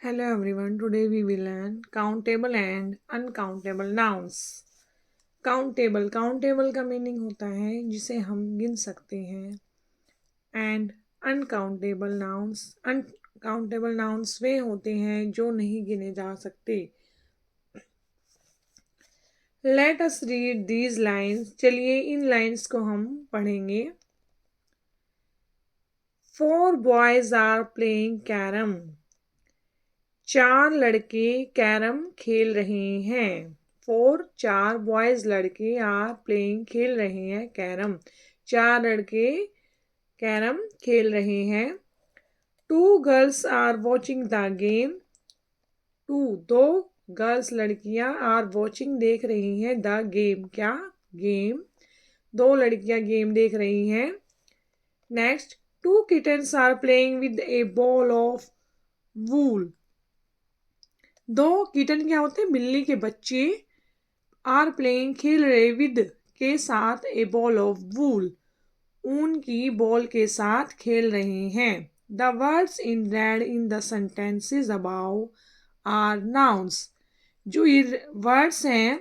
Hello everyone, today we will learn countable and uncountable nouns. Countable का meaning होता है जिसे हम गिन सकते हैं एंड अनकाउंटेबल नाउन्स वे होते हैं जो नहीं गिने जा सकते. Let us read these lines. चलिए इन लाइन्स को हम पढ़ेंगे. 4 boys are playing कैरम. 4 लड़के कैरम खेल रहे हैं. 4 बॉयज लड़के आर प्लेइंग खेल रहे हैं कैरम. 4 लड़के कैरम खेल रहे हैं. 2 girls are watching the game. 2 girls लड़कियां आर वॉचिंग देख रही हैं द गेम. क्या? गेम. 2 लड़कियां गेम देख रही हैं. Next, 2 kittens are playing with a ball of wool. 2 kitten क्या होते हैं? बिल्ली के बच्चे. आर प्लेइंग खेल रहे विद के साथ ए बॉल ऑफ वूल. ऊन की बॉल के साथ खेल रहे हैं. The words in red in the sentences above are nouns. जो ये वर्ड्स हैं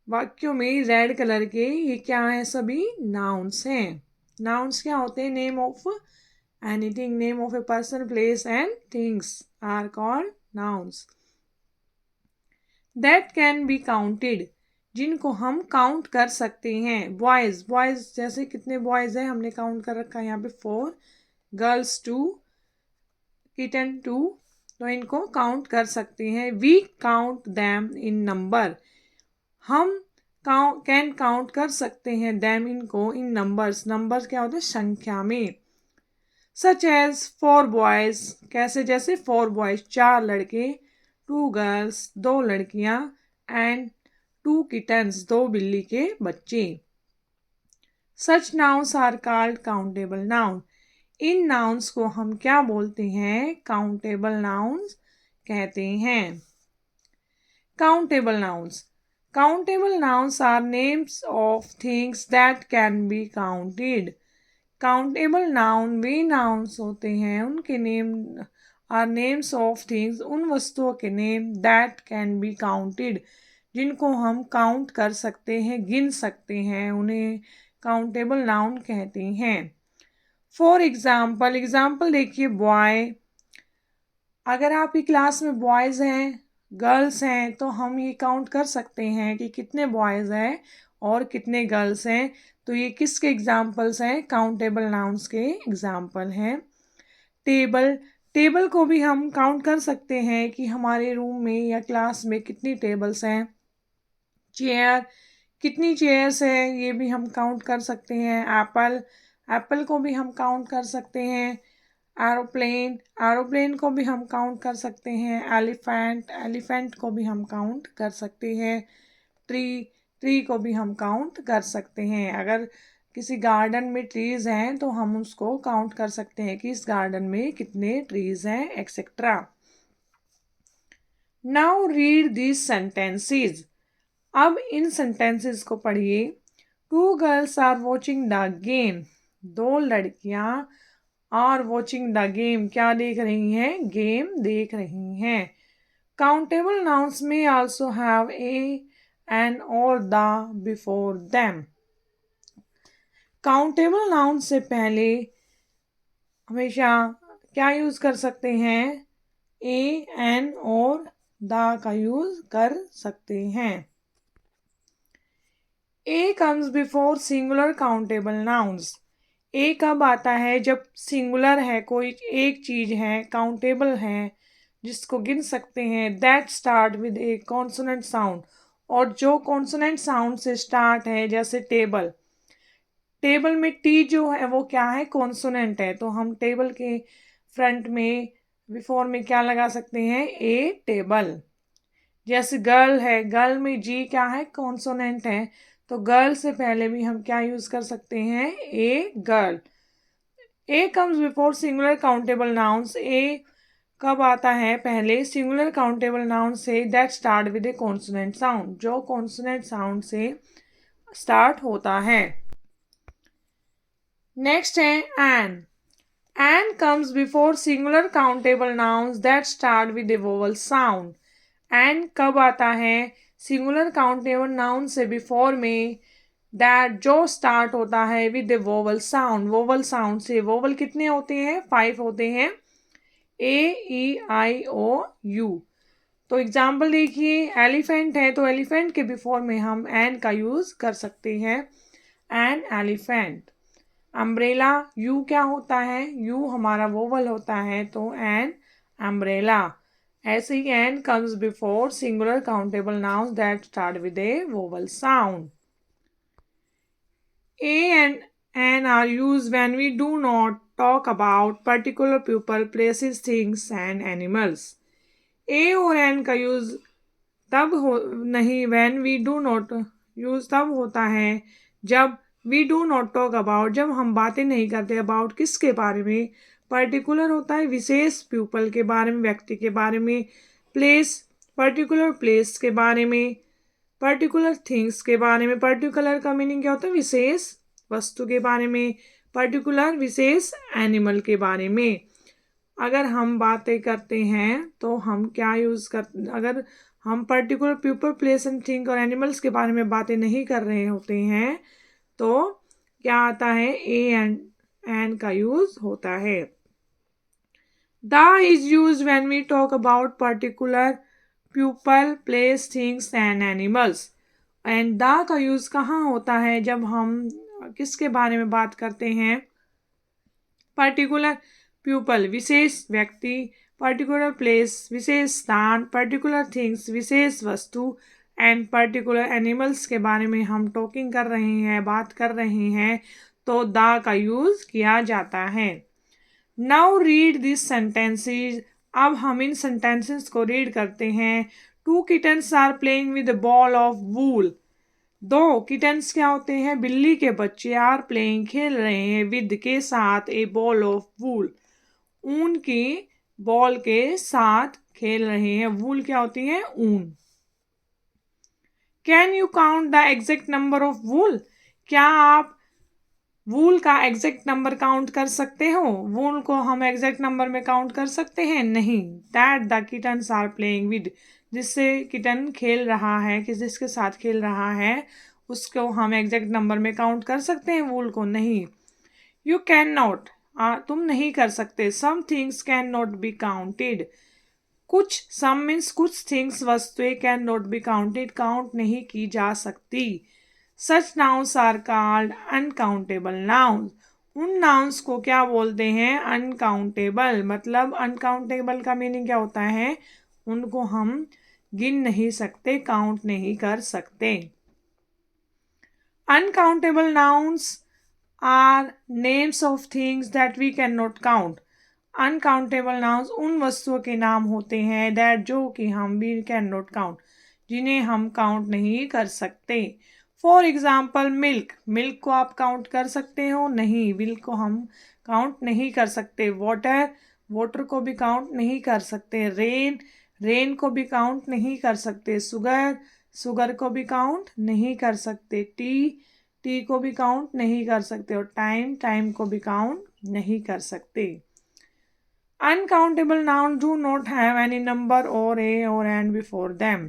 वाक्यों में रेड कलर के, ये क्या है? सभी नाउन्स हैं. नाउन्स क्या होते हैं? Name of anything, name of a person, place and things are called nouns. That can be counted, जिनको हम काउंट कर सकते हैं. बॉयज, जैसे कितने बॉयज हैं हमने काउंट कर रखा है यहाँ पे 4, गर्ल्स 2, किटन 2, तो इनको काउंट कर सकते हैं. We count them in number. हम कैन काउंट कर सकते हैं दैम इनको इन नंबर्स. नंबर्स क्या होते हैं? संख्या में. सच एज 4 बॉयज, कैसे? जैसे 4 बॉयज 4 लड़के, 2 गर्ल्स 2 लड़कियां एंड 2 किटन्स 2 बिल्ली के बच्चे. Such nouns are called countable noun. इन नाउन्स को हम क्या बोलते हैं? काउंटेबल नाउन्स कहते हैं. Countable nouns. Countable nouns are names of things that can be counted. Countable noun वे नाउन्स होते हैं, उनके name are names of things, उन वस्तुओं के name that can be counted, जिनको हम काउंट कर सकते हैं, गिन सकते हैं, उन्हें काउंटेबल नाउन कहते हैं. फॉर एग्जाम्पल देखिए. बॉय, अगर आपकी क्लास में बॉयज़ हैं, गर्ल्स हैं, तो हम ये काउंट कर सकते हैं कि कितने बॉयज़ हैं और कितने गर्ल्स हैं. तो ये किसके एग्जाम्पल्स हैं? काउंटेबल नाउन्स के एग्जाम्पल हैं. टेबल को भी हम काउंट कर सकते हैं कि हमारे रूम में या क्लास में कितनी टेबल्स हैं. चेयर, कितनी चेयर्स हैं, ये भी हम काउंट कर सकते हैं. एप्पल को भी हम काउंट कर सकते हैं. एरोप्लेन को भी हम काउंट कर सकते हैं. एलिफेंट को भी हम काउंट कर सकते हैं. ट्री को भी हम काउंट कर सकते हैं. अगर किसी गार्डन में ट्रीज हैं तो हम उसको काउंट कर सकते हैं कि इस गार्डन में कितने ट्रीज हैं, etcetera. Now read this sentences. अब इन सेंटेंसेस को पढ़िए. 2 girls are watching the game. 2 लड़कियां आर वॉचिंग द गेम, क्या देख रही हैं? गेम देख रही हैं. काउंटेबल नाउन्स में आल्सो हैव ए एन और the before them. Countable noun से पहले हमेशा क्या यूज कर सकते हैं? ए, एन और द का यूज कर सकते हैं. A comes before singular countable nouns. A कब आता है? जब सिंगुलर है, कोई एक चीज है, काउंटेबल है, जिसको गिन सकते हैं. That start with a consonant sound, और जो कॉन्सोनेंट साउंड से स्टार्ट है, जैसे टेबल. टेबल में टी जो है वो क्या है? कॉन्सोनेंट है. तो हम टेबल के फ्रंट में, बिफोर में क्या लगा सकते हैं? ए टेबल. जैसे गर्ल है, गर्ल में जी क्या है? कॉन्सोनेंट है. तो गर्ल से पहले भी हम क्या यूज कर सकते हैं? A girl. A comes before singular countable nouns. A कब आता है? पहले सिंगुलर काउंटेबल नाउन से that start with a consonant sound, जो कॉन्सोनेंट साउंड से स्टार्ट होता है. नेक्स्ट है an. And comes before singular countable nouns that start with a vowel sound. And कब आता है सिंगुलर काउंटेबल नाउन से बिफोर में दैट जो स्टार्ट होता है with the vowel sound. Vowel sound से वोवल कितने होते हैं? 5 होते हैं. A E I O U. तो एग्जाम्पल देखिए, एलिफेंट है तो एलिफेंट के बिफोर में हम एन का यूज कर सकते हैं. An elephant. अम्ब्रेला, यू क्या होता है? यू हमारा वोवल होता है तो एन अम्ब्रेला. ऐसे ही an comes before singular countable nouns that start with a vowel sound. A and N are used when we do not talk about particular people, places, things and animals. A और N का use तब हो नहीं, when we do not use तब होता है जब we do not talk about, जब हम बातें नहीं करते. about किसके बारे में? पर्टिकुलर होता है विशेष, पीपल के बारे में, व्यक्ति के बारे में. प्लेस, पर्टिकुलर प्लेस के बारे में. पर्टिकुलर थिंग्स के बारे में. पर्टिकुलर का मीनिंग क्या होता है? विशेष वस्तु के बारे में. पर्टिकुलर विशेष एनिमल के बारे में. अगर हम बातें करते हैं तो हम क्या यूज़ कर, अगर हम particular people, place and thing और एनिमल्स के बारे में बातें नहीं कर रहे होते हैं तो क्या आता है? ए एंड का यूज होता है. The is use when we talk about particular people, places, things and animals. And the का यूज कहाँ होता है? जब हम किसके बारे में बात करते हैं? पर्टिकुलर पीपल विशेष व्यक्ति, पर्टिकुलर प्लेस विशेष स्थान, पर्टिकुलर थिंग्स विशेष वस्तु एंड पर्टिकुलर एनिमल्स के बारे में हम टॉकिंग कर रहे हैं, बात कर रहे हैं तो द का यूज किया जाता है. Now read this sentences. अब हम इन सेंटेंसेस को रीड करते हैं. 2 kittens are playing with ball of wool. 2 kittens क्या होते हैं? बिल्ली के बच्चे. आर प्लेइंग खेल रहे हैं, विद के साथ, ए बॉल ऑफ वूल ऊन की बॉल के साथ खेल रहे हैं. वूल क्या होती है? ऊन. Can you count the exact number of wool. क्या आप वूल का एग्जैक्ट नंबर काउंट कर सकते हो? वूल को हम एग्जैक्ट नंबर में काउंट कर सकते हैं? नहीं. That the kittens are playing with, जिससे किटन खेल रहा है, जिसके साथ खेल रहा है उसको हम एग्जैक्ट नंबर में काउंट कर सकते हैं? वूल को नहीं. यू कैन नॉट, तुम नहीं कर सकते. Some things can not be counted. कुछ, सम मीन्स कुछ, थिंग्स वस्तुएं, can not be counted count नहीं की जा सकती. Such nouns are called uncountable nouns. उन नाउन्स को क्या बोलते हैं? अनकाउंटेबल. मतलब अनकाउंटेबल का मीनिंग क्या होता है? उनको हम गिन नहीं सकते, काउंट नहीं कर सकते. Uncountable nouns are names of things that we can not count. Uncountable nouns उन वस्तुओं के नाम होते हैं दैट जो कि हम भी कैन नॉट काउंट, जिन्हें हम काउंट नहीं कर सकते. For example milk. मिल्क को आप काउंट कर सकते हो? नहीं, मिल्क को हम काउंट नहीं कर सकते. वाटर, वाटर को भी काउंट नहीं कर सकते. रेन, रेन को भी काउंट नहीं कर सकते. शुगर, शुगर को भी काउंट नहीं कर सकते. टी, टी को भी काउंट नहीं कर सकते. और टाइम, टाइम को भी काउंट नहीं कर सकते. Uncountable nouns do not have any number or a or and before them.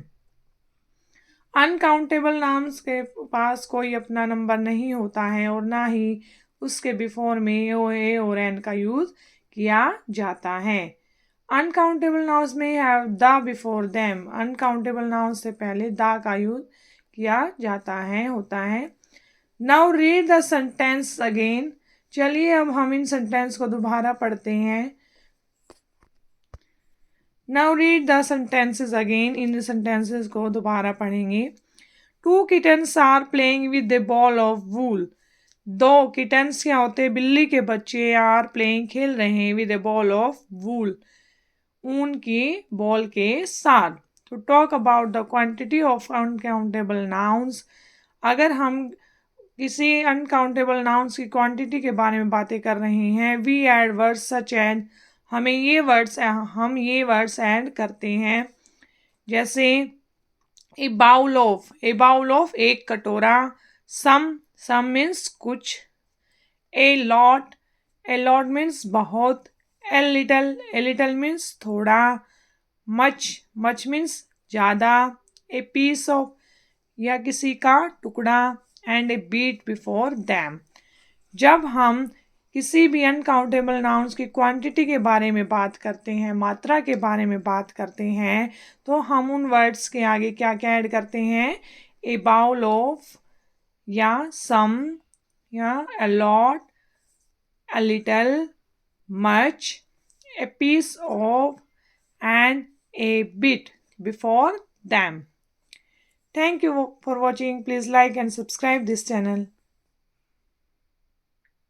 Uncountable nouns के पास कोई अपना नंबर नहीं होता है और ना ही उसके बिफोर में ओ, ए और एन का यूज किया जाता है. अनकाउंटेबल नाउन्स में have the before them. Uncountable nouns से पहले द का यूज किया जाता है, होता है. Now read the sentence again. चलिए अब हम इन सेंटेंस को दोबारा पढ़ते हैं. Now read the sentences again. In sentences को दोबारा पढ़ेंगे. 2 kittens are playing with a ball of wool. 2 kittens क्या होते हैं? बिल्ली के बच्चे. are playing खेल रहे हैं with a ball of wool ऊन की बॉल के साथ. To talk about the quantity of uncountable nouns. अगर हम किसी अनकाउंटेबल नाउन्स की क्वांटिटी के बारे में बातें कर रहे हैं, we add words such and, हम ये वर्ड्स ऐड करते हैं. जैसे a bowl of, a bowl of एक कटोरा. सम, सम मीन्स कुछ. A lot, A lot means बहुत. A little means थोड़ा. Much means ज़्यादा. A piece of या किसी का टुकड़ा. And a bit before them. जब हम किसी भी अनकाउंटेबल नाउन्स की क्वांटिटी के बारे में बात करते हैं, मात्रा के बारे में बात करते हैं, तो हम उन वर्ड्स के आगे क्या क्या ऐड करते हैं? ए बाउल ऑफ, या सम, या a lot, a little, much, a piece of, and a bit before them. Thank you for watching. Please like and subscribe this channel.